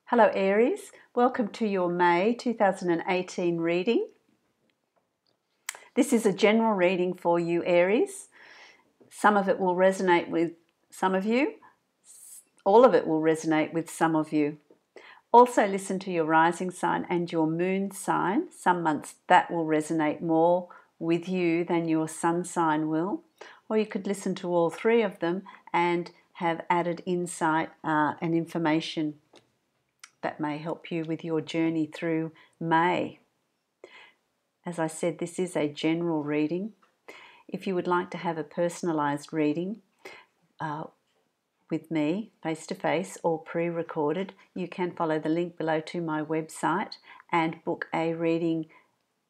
Hello Aries, welcome to your May 2018 reading. This is a general reading for you Aries. Some of it will resonate with some of you, all of it will resonate with some of you. Also listen to your rising sign and your moon sign. Some months that will resonate more with you than your sun sign will. Or you could listen to all three of them and have added insight and information that may help you with your journey through May. As I said, this is a general reading. If you would like to have a personalised reading with me, face-to-face or pre-recorded, you can follow the link below to my website and book a reading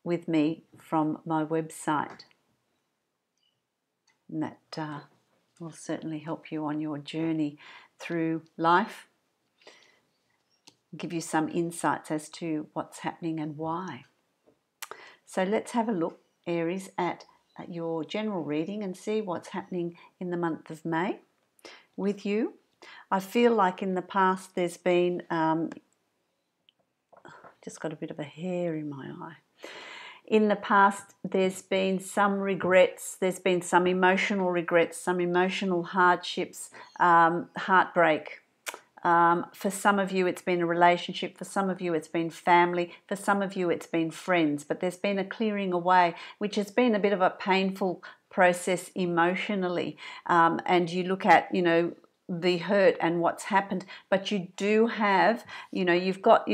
with me from my website. And that will certainly help you on your journey through life, give you some insights as to what's happening and why. So let's have a look, Aries, at your general reading and see what's happening in the month of May with you. I feel like in the past there's been, just got a bit of a hair in my eye. In the past there's been some regrets, there's been some emotional regrets, some emotional hardships, heartbreak. For some of you it's been a relationship, for some of you it's been family, for some of you it's been friends, but there's been a clearing away, which has been a bit of a painful process emotionally. And you look at, the hurt and what's happened, but you do have, you've got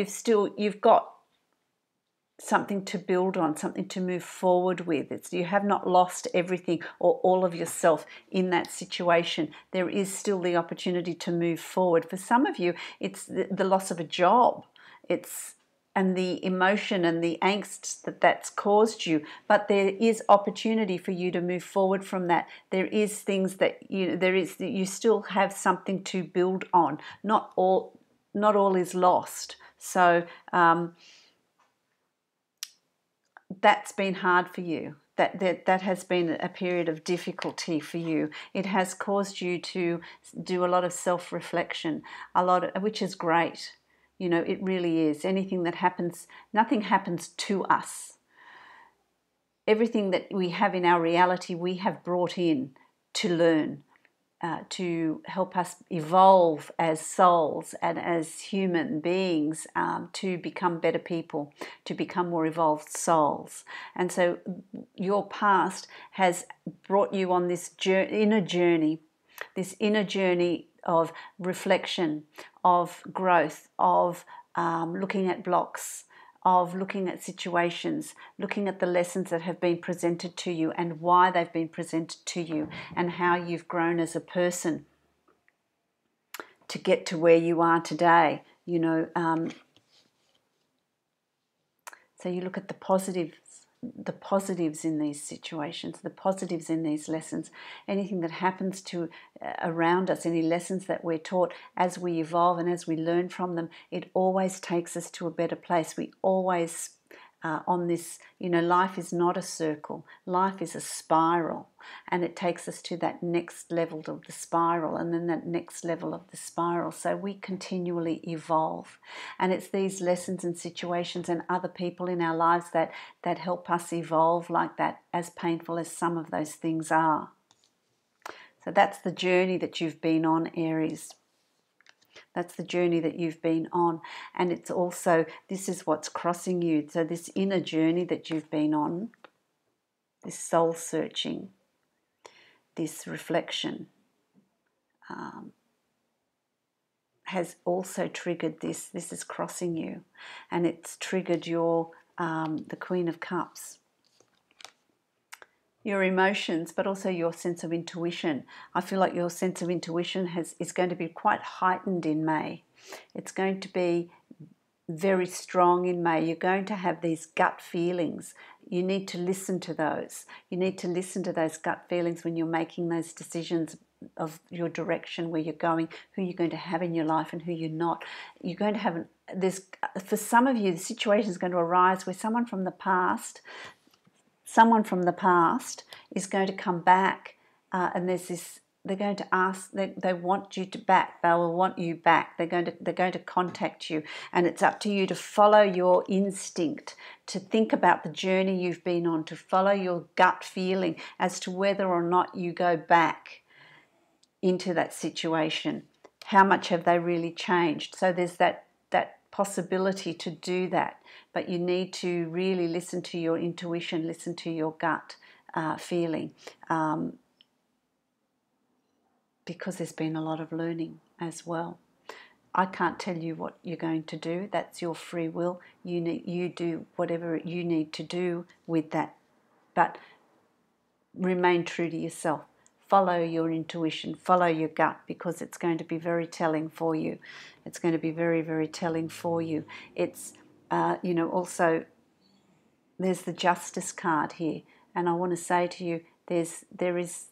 something to build on, something to move forward with. You have not lost everything or all of yourself in that situation. There is still the opportunity to move forward. For some of you, it's the loss of a job. And the emotion and the angst that's caused you. But there is opportunity for you to move forward from that. There is things that you still have something to build on. Not all is lost. So that's been hard for you. That has been a period of difficulty for you. It has caused you to do a lot of self-reflection, which is great. It really is. Anything that happens, nothing happens to us. Everything that we have in our reality, we have brought in to learn, to help us evolve as souls and as human beings, to become better people, to become more evolved souls. And so your past has brought you on this inner journey of reflection, of growth, of looking at blocks, of looking at situations, looking at the lessons that have been presented to you and why they've been presented to you and how you've grown as a person to get to where you are today. So you look at the positives in these situations, the positives in these lessons, anything that happens to around us, any lessons that we're taught as we evolve and as we learn from them, it always takes us to a better place. We always on this, life is not a circle, life is a spiral, and it takes us to that next level of the spiral and then that next level of the spiral. So we continually evolve, and it's these lessons and situations and other people in our lives that help us evolve like that, as painful as some of those things are. So that's the journey that you've been on, Aries. That's the journey that you've been on. And it's also, this is what's crossing you. So this inner journey that you've been on, this soul searching, this reflection, has also triggered this. This is crossing you. And it's triggered your, the Queen of Cups. Your emotions, but also your sense of intuition. I feel like your sense of intuition is going to be quite heightened in May. It's going to be very strong in May. You're going to have these gut feelings. You need to listen to those. You need to listen to those gut feelings when you're making those decisions of your direction, where you're going, who you're going to have in your life and who you're not. You're going to have for some of you, the situation is going to arise where someone from the past is going to come back, and there's this they're going to ask, they want you to back, they will want you back, they're going to contact you, and it's up to you to follow your instinct, to think about the journey you've been on, to follow your gut feeling as to whether or not you go back into that situation. How much have they really changed? So there's that possibility to do that, but you need to really listen to your intuition, listen to your gut feeling, because there's been a lot of learning as well. I can't tell you what you're going to do. That's your free will. You do whatever you need to do with that, but remain true to yourself. Follow your intuition, follow your gut, because it's going to be very telling for you. It's going to be very, very telling for you. It's, also there's the Justice card here, and I want to say to you, there is,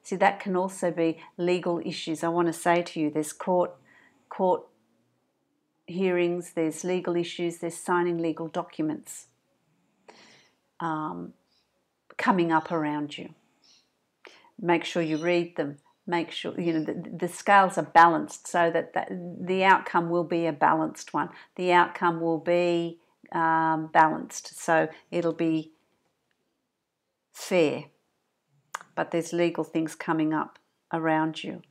see, that can also be legal issues. I want to say to you, there's court hearings, there's legal issues, there's signing legal documents coming up around you. Make sure you read them. Make sure the scales are balanced, so that the outcome will be a balanced one. The outcome will be balanced, so it'll be fair. But there's legal things coming up around you.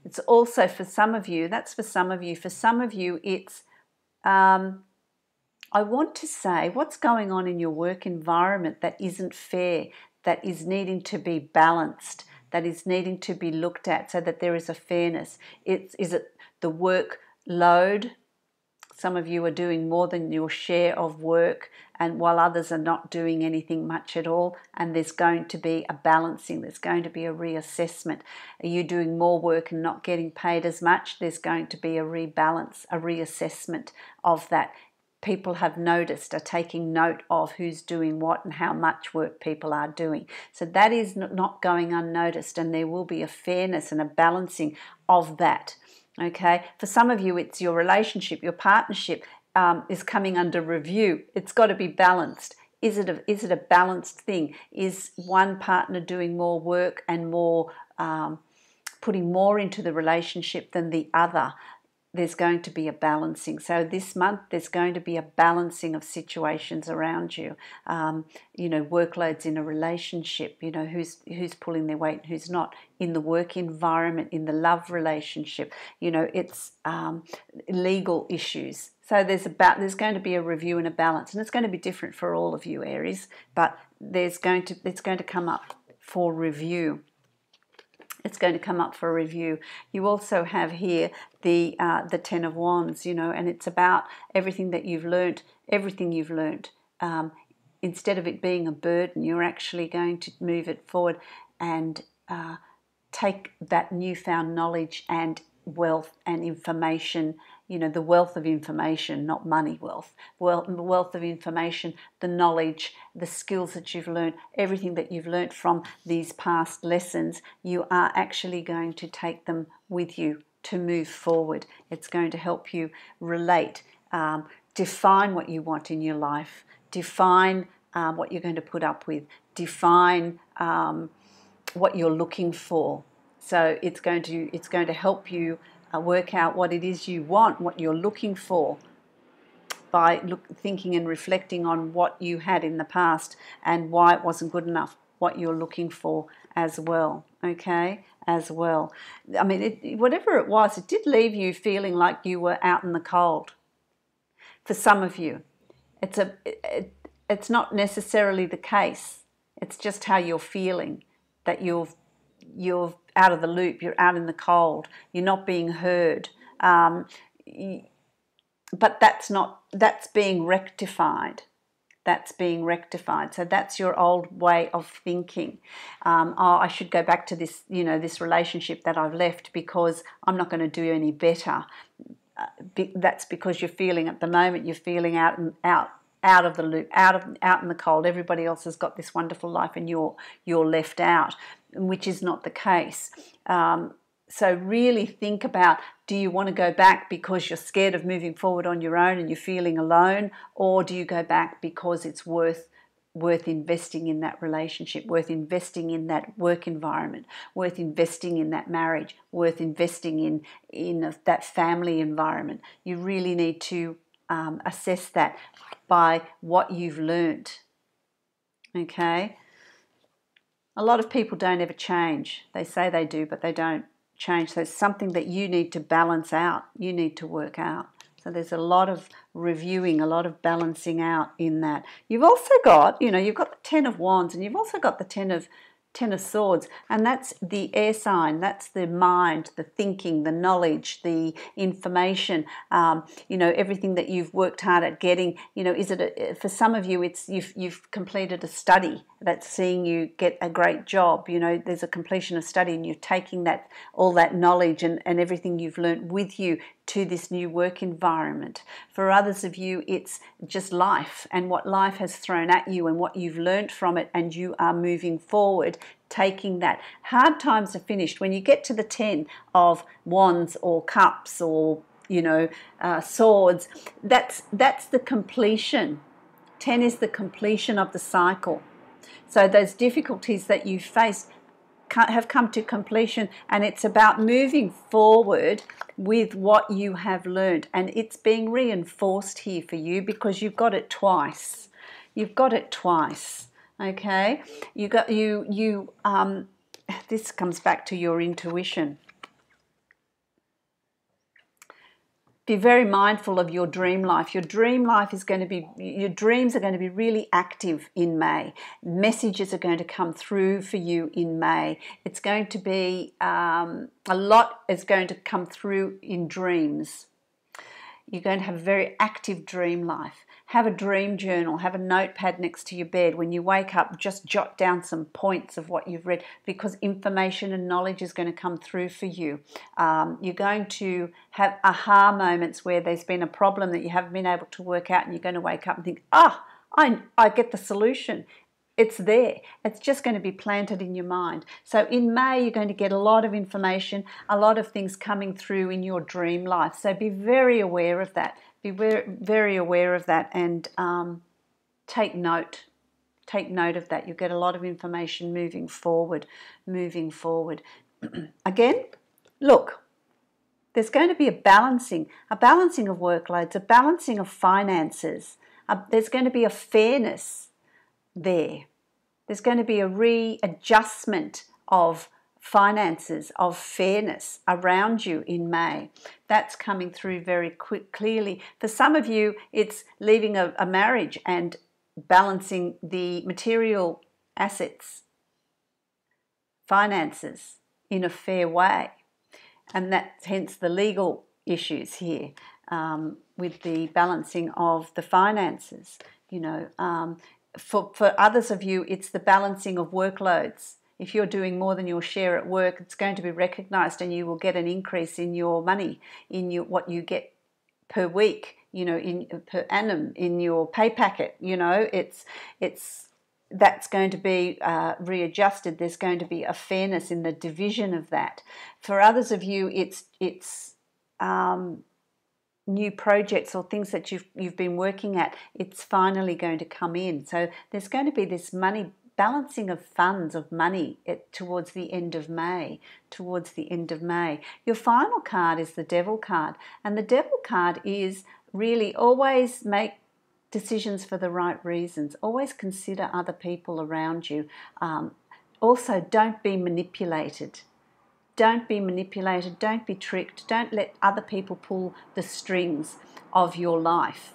It's also for some of you. That's for some of you. For some of you, it's I want to say what's going on in your work environment that isn't fair, that is needing to be balanced, that is needing to be looked at, so that there is a fairness. Is it the workload? Some of you are doing more than your share of work, and while others are not doing anything much at all, and there's going to be a balancing, there's going to be a reassessment. Are you doing more work and not getting paid as much? There's going to be a rebalance, a reassessment of that. People have noticed, are taking note of who's doing what and how much work people are doing. So that is not going unnoticed, and there will be a fairness and a balancing of that. Okay, for some of you, it's your relationship, your partnership is coming under review. It's got to be balanced. Is it a balanced thing? Is one partner doing more work and more putting more into the relationship than the other? There's going to be a balancing. So this month there's going to be a balancing of situations around you. Workloads in a relationship, who's pulling their weight and who's not, in the work environment, in the love relationship, it's legal issues. So there's going to be a review and a balance, and it's going to be different for all of you, Aries, but it's going to come up for review. It's going to come up for review. You also have here the Ten of Wands, and it's about everything that you've learnt, everything you've learnt. Instead of it being a burden, you're actually going to move it forward and take that newfound knowledge and wealth and information, the wealth of information, not money wealth, wealth of information, the knowledge, the skills that you've learned, everything that you've learned from these past lessons, you are actually going to take them with you to move forward. It's going to help you relate, define what you want in your life, define what you're going to put up with, define what you're looking for. So it's going to help you work out what it is you want, what you're looking for, by thinking and reflecting on what you had in the past and why it wasn't good enough, what you're looking for as well, okay, as well. I mean, whatever it was, it did leave you feeling like you were out in the cold. For some of you, it's not necessarily the case. It's just how you're feeling, that you're out of the loop, you're out in the cold, you're not being heard. But that's being rectified. That's being rectified. So that's your old way of thinking. I should go back to this, this relationship that I've left because I'm not going to do any better. That's because you're feeling at the moment, you're feeling out of the loop, out in the cold. Everybody else has got this wonderful life and you're left out, which is not the case. So really think about, do you want to go back because you're scared of moving forward on your own and you're feeling alone, or do you go back because it's worth worth investing in that relationship, worth investing in that work environment, worth investing in that marriage, worth investing in that family environment. You really need to assess that by what you've learnt. Okay? A lot of people don't ever change. They say they do, but they don't change. So it's something that you need to balance out. You need to work out. So there's a lot of reviewing, a lot of balancing out in that. You've also got, you've got the Ten of Wands, and you've also got the Ten of Swords, and that's the air sign. That's the mind, the thinking, the knowledge, the information. Everything that you've worked hard at getting. Is it for some of you? It's you've completed a study that's seeing you get a great job. There's a completion of study, and you're taking all that knowledge and everything you've learnt with you to this new work environment. For others of you, it's just life and what life has thrown at you and what you've learnt from it, and you are moving forward, taking that. Hard times are finished. When you get to the 10 of Wands or Cups or Swords, that's the completion. 10 is the completion of the cycle. So those difficulties that you faced have come to completion, and it's about moving forward with what you have learned, and it's being reinforced here for you because you've got it twice. You've got it twice. Okay, this comes back to your intuition. Be very mindful of your dream life. Your dream life is going to be, your dreams are going to be really active in May. Messages are going to come through for you in May. It's going to be, a lot is going to come through in dreams. You're going to have a very active dream life. Have a dream journal, have a notepad next to your bed. When you wake up, just jot down some points of what you've read, because information and knowledge is going to come through for you. You're going to have aha moments where there's been a problem that you haven't been able to work out, and you're going to wake up and think, I get the solution. It's there. It's just going to be planted in your mind. So in May, you're going to get a lot of information, a lot of things coming through in your dream life. So be very aware of that. Be very, very aware of that, and take note. Take note of that. You'll get a lot of information moving forward. Moving forward. Again, look, there's going to be a balancing of workloads, a balancing of finances. There's going to be a fairness there. There's going to be a readjustment of finances, of fairness around you in May. That's coming through very clearly. For some of you, it's leaving a marriage and balancing the material assets, finances in a fair way. And that's hence the legal issues here with the balancing of the finances. For others of you, it's the balancing of workloads. If you're doing more than your share at work, it's going to be recognised, and you will get an increase in your money, in what you get per week, per annum, in your pay packet. That's going to be readjusted. There's going to be a fairness in the division of that. For others of you, it's new projects or things that you've been working at. It's finally going to come in. So there's going to be this money balancing of funds, of money towards the end of May. Towards the end of May. Your final card is the Devil card, and the Devil card is really always make decisions for the right reasons. Always consider other people around you. Also, don't be manipulated. Don't be manipulated. Don't be tricked. Don't let other people pull the strings of your life.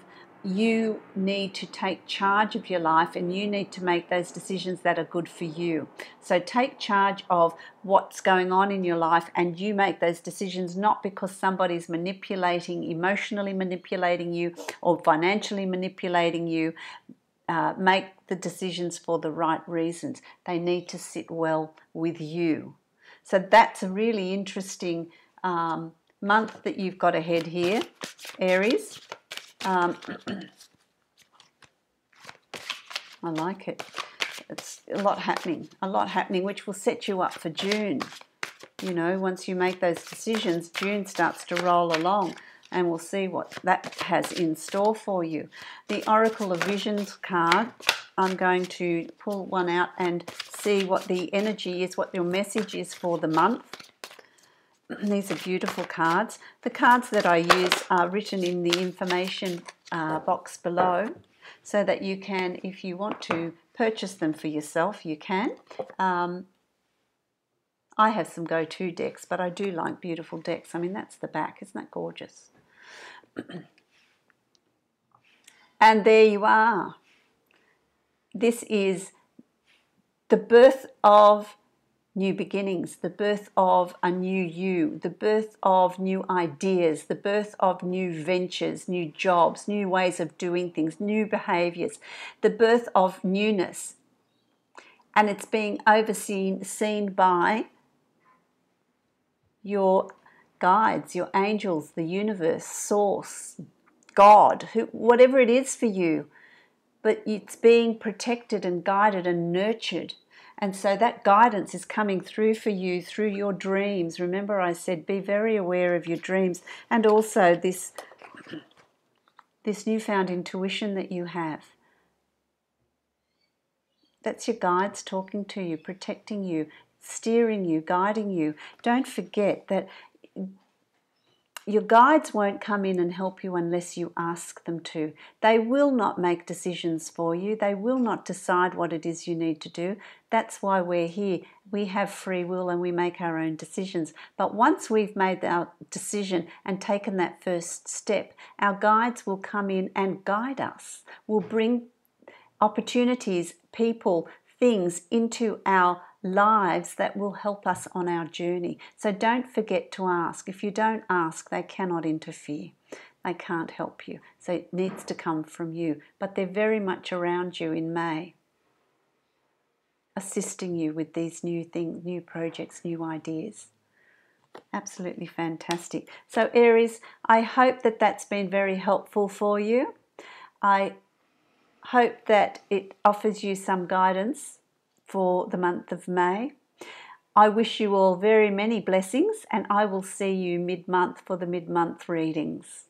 You need to take charge of your life, and you need to make those decisions that are good for you. So take charge of what's going on in your life, and you make those decisions not because somebody's emotionally manipulating you or financially manipulating you. Make the decisions for the right reasons. They need to sit well with you. So that's a really interesting month that you've got ahead here, Aries. I like it. It's a lot happening, which will set you up for June. Once you make those decisions, June starts to roll along, and we'll see what that has in store for you. The Oracle of Visions card I'm going to pull one out and see what the energy is, what your message is for the month. These are beautiful cards. The cards that I use are written in the information box below, so that you can, if you want to purchase them for yourself, you can. I have some go-to decks, but I do like beautiful decks. I mean, that's the back. Isn't that gorgeous? And there you are. This is the birth of new beginnings, the birth of a new you, the birth of new ideas, the birth of new ventures, new jobs, new ways of doing things, new behaviours, the birth of newness. And it's being seen by your guides, your angels, the universe, source, God, whatever it is for you. But it's being protected and guided and nurtured. And so that guidance is coming through for you through your dreams. Remember, I said be very aware of your dreams, and also this newfound intuition that you have. That's your guides talking to you, protecting you, steering you, guiding you. Don't forget that your guides won't come in and help you unless you ask them to. They will not make decisions for you. They will not decide what it is you need to do. That's why we're here. We have free will and we make our own decisions. But once we've made our decision and taken that first step, our guides will come in and guide us, will bring opportunities, people, things into our lives that will help us on our journey. So don't forget to ask. If you don't ask, they cannot interfere. They can't help you. So it needs to come from you. But they're very much around you in May, assisting you with these new things, new projects, new ideas. Absolutely fantastic. So Aries, I hope that that's been very helpful for you. I hope that it offers you some guidance for the month of May. I wish you all very many blessings, and I will see you mid-month for the mid-month readings.